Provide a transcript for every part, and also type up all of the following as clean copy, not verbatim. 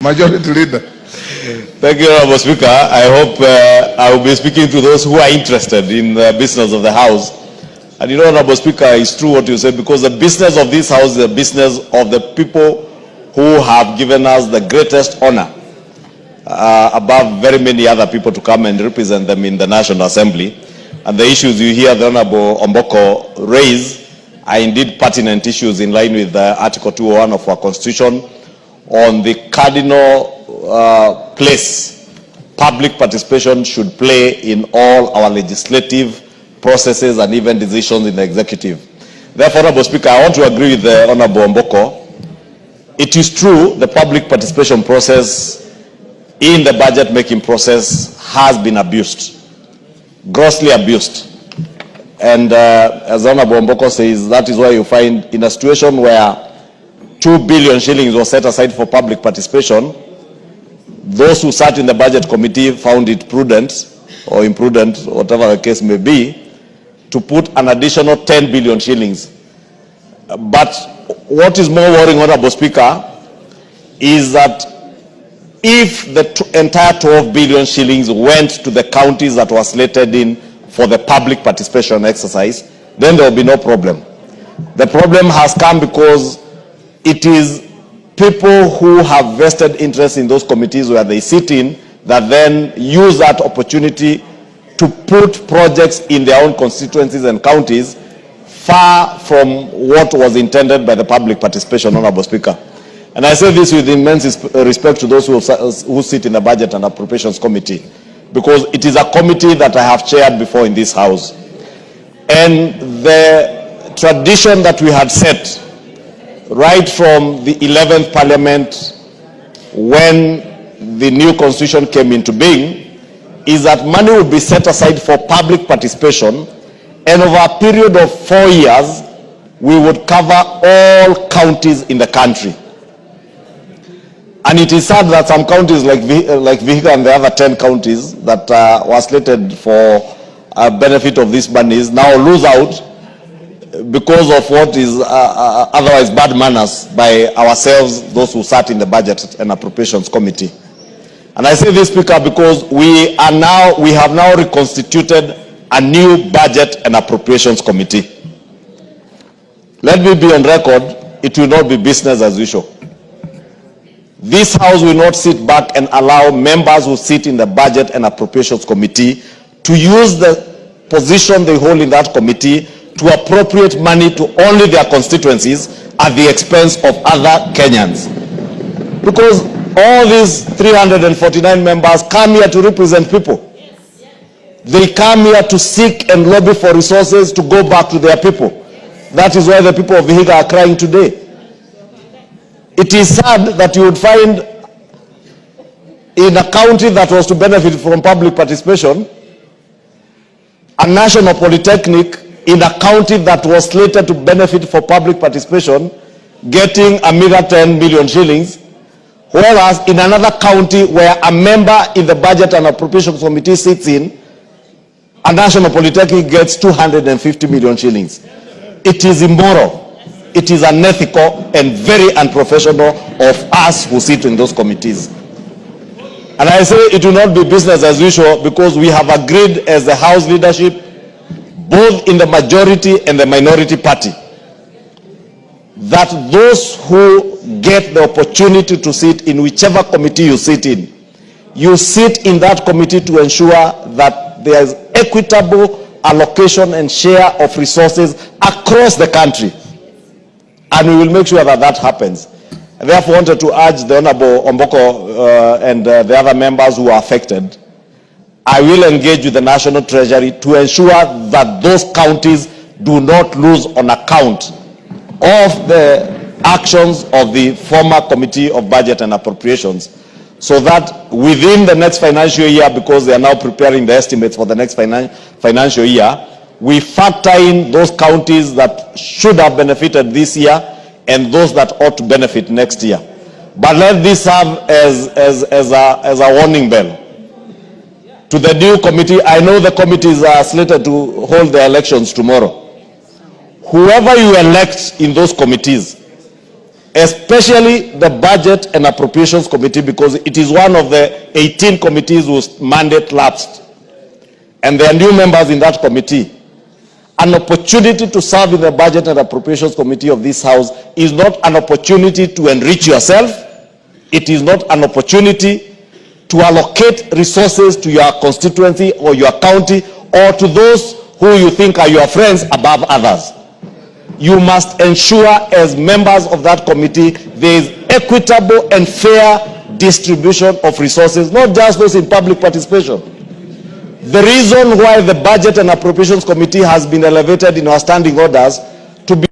Majority Leader. Thank you, Honorable Speaker. I hope I will be speaking to those who are interested in the business of the House. And you know, Honorable Speaker, it's true what you said, because the business of this House is the business of the people who have given us the greatest honor above very many other people to come and represent them in the National Assembly. And the issues you hear the Honorable Omboko raise are indeed pertinent issues in line with Article 201 of our Constitution on the cardinal place public participation should play in all our legislative processes and even decisions in the executive. Therefore, Honorable Speaker, I want to agree with the Honorable Omboko. It is true the public participation process in the budget making process has been abused, grossly abused. And as Honorable Omboko says, that is why you find in a situation where 2 billion shillings was set aside for public participation, those who sat in the budget committee found it prudent or imprudent, whatever the case may be, to put an additional 10 billion shillings. But what is more worrying, Honorable Speaker, is that if the entire 12 billion shillings went to the counties that were slated in for the public participation exercise, then there will be no problem. The problem has come because it is people who have vested interest in those committees where they sit in that then use that opportunity to put projects in their own constituencies and counties far from what was intended by the public participation, Honorable Speaker. And I say this with immense respect to those who sit in the Budget and Appropriations Committee, because it is a committee that I have chaired before in this House. And the tradition that we had set right from the 11th Parliament, when the new Constitution came into being, is that money would be set aside for public participation, and over a period of 4 years, we would cover all counties in the country. And it is sad that some counties like Vihiga and the other 10 counties that were slated for benefit of these monies now lose out because of what is otherwise bad manners by ourselves, those who sat in the Budget and Appropriations Committee. And I say this, Speaker, because we have now reconstituted a new Budget and Appropriations Committee. Let me be on record, it will not be business as usual. This House will not sit back and allow members who sit in the Budget and Appropriations Committee to use the position they hold in that committee to appropriate money to only their constituencies at the expense of other Kenyans. Because all these 349 members come here to represent people. They come here to seek and lobby for resources to go back to their people. That is why the people of Vihiga are crying today. It is sad that you would find in a county that was to benefit from public participation, a national polytechnic in a county that was slated to benefit for public participation, getting a meager 10 million shillings, whereas in another county where a member in the Budget and Appropriations Committee sits in, a national polytechnic gets 250 million shillings. It is immoral. It is unethical and very unprofessional of us who sit in those committees. And I say it will not be business as usual, because we have agreed as the House leadership, both in the majority and the minority party, that those who get the opportunity to sit in whichever committee you sit in that committee to ensure that there is equitable allocation and share of resources across the country. And we will make sure that that happens. I therefore wanted to urge the Honorable Omboko and the other members who are affected. I will engage with the National Treasury to ensure that those counties do not lose on account of the actions of the former Committee of Budget and Appropriations, so that within the next financial year, because they are now preparing the estimates for the next financial year, we factor in those counties that should have benefited this year and those that ought to benefit next year. But let this serve as a warning bell to the new committee. I know the committees are slated to hold their elections tomorrow. Whoever you elect in those committees, especially the Budget and Appropriations Committee, because it is one of the 18 committees whose mandate lapsed. And there are new members in that committee. An opportunity to serve in the Budget and Appropriations Committee of this House is not an opportunity to enrich yourself. It is not an opportunity to allocate resources to your constituency or your county or to those who you think are your friends above others. You must ensure, as members of that committee, there is equitable and fair distribution of resources, not just those in public participation. The reason why the Budget and Appropriations Committee has been elevated in our standing orders to be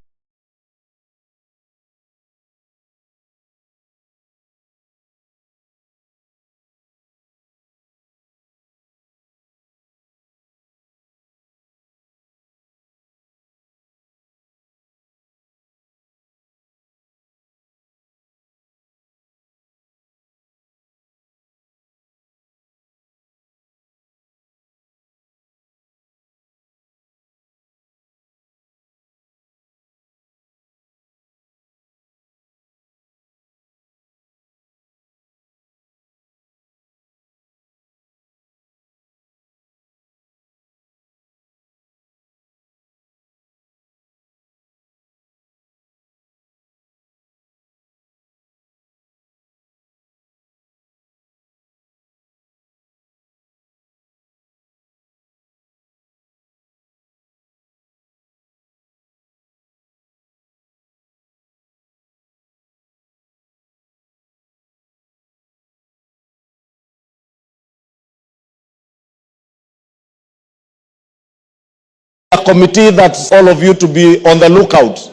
a committee that's all of you to be on the lookout,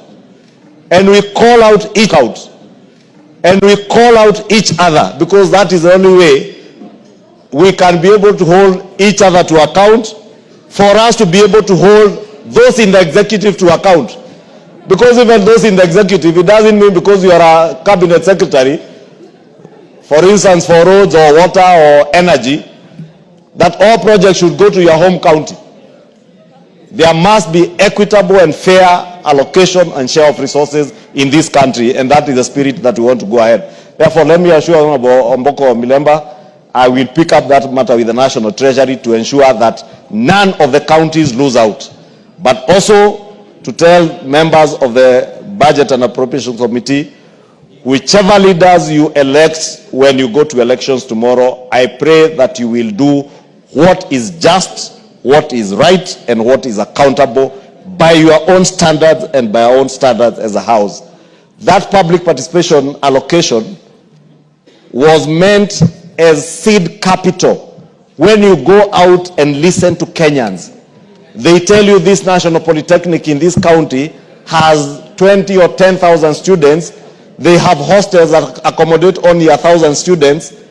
and we call out each other, because that is the only way we can be able to hold each other to account, for us to be able to hold those in the executive to account. Because even those in the executive, it doesn't mean because you are a cabinet secretary, for instance, for roads or water or energy, that all projects should go to your home county. There must be equitable and fair allocation and share of resources in this country, and that is the spirit that we want to go ahead. Therefore, let me assure Honorable Omboko Milemba, I will pick up that matter with the National Treasury to ensure that none of the counties lose out. But also to tell members of the Budget and Appropriations Committee, whichever leaders you elect when you go to elections tomorrow, I pray that you will do what is just, what is right, and what is accountable by your own standards and by our own standards as a House. That public participation allocation was meant as seed capital. When you go out and listen to Kenyans, they tell you this National Polytechnic in this county has 20 or 10,000 students. They have hostels that accommodate only 1,000 students.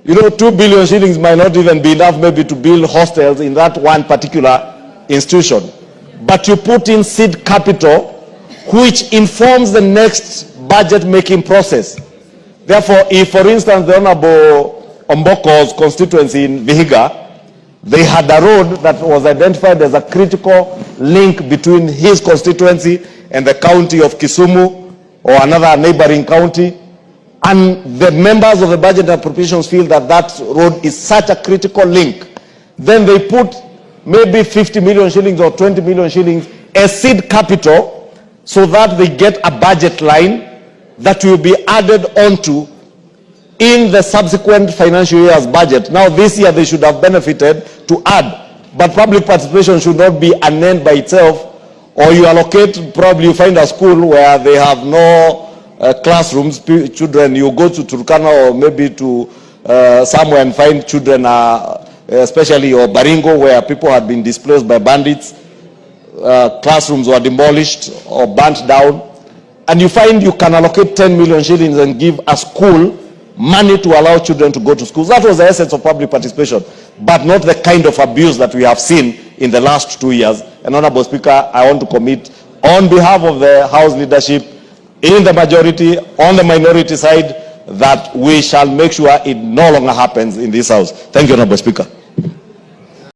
You know, 2 billion shillings might not even be enough maybe to build hostels in that one particular institution. But you put in seed capital, which informs the next budget making process. Therefore, if, for instance, the Honorable Omboko's constituency in Vihiga, they had a road that was identified as a critical link between his constituency and the county of Kisumu or another neighboring county, and the members of the Budget and Appropriations feel that that road is such a critical link, then they put maybe 50 million shillings or 20 million shillings as seed capital so that they get a budget line that will be added onto in the subsequent financial year's budget. Now this year they should have benefited to add, but public participation should not be an end by itself. Or you allocate, probably you find a school where they have no classrooms, children, you go to Turkana or maybe to somewhere and find children, especially or Baringo, where people had been displaced by bandits, classrooms were demolished or burnt down, and you find you can allocate 10 million shillings and give a school money to allow children to go to schools. That was the essence of public participation, but not the kind of abuse that we have seen in the last 2 years. And Honorable Speaker, I want to commit on behalf of the House leadership, in the majority, on the minority side, that we shall make sure it no longer happens in this House. Thank you, Honorable Speaker.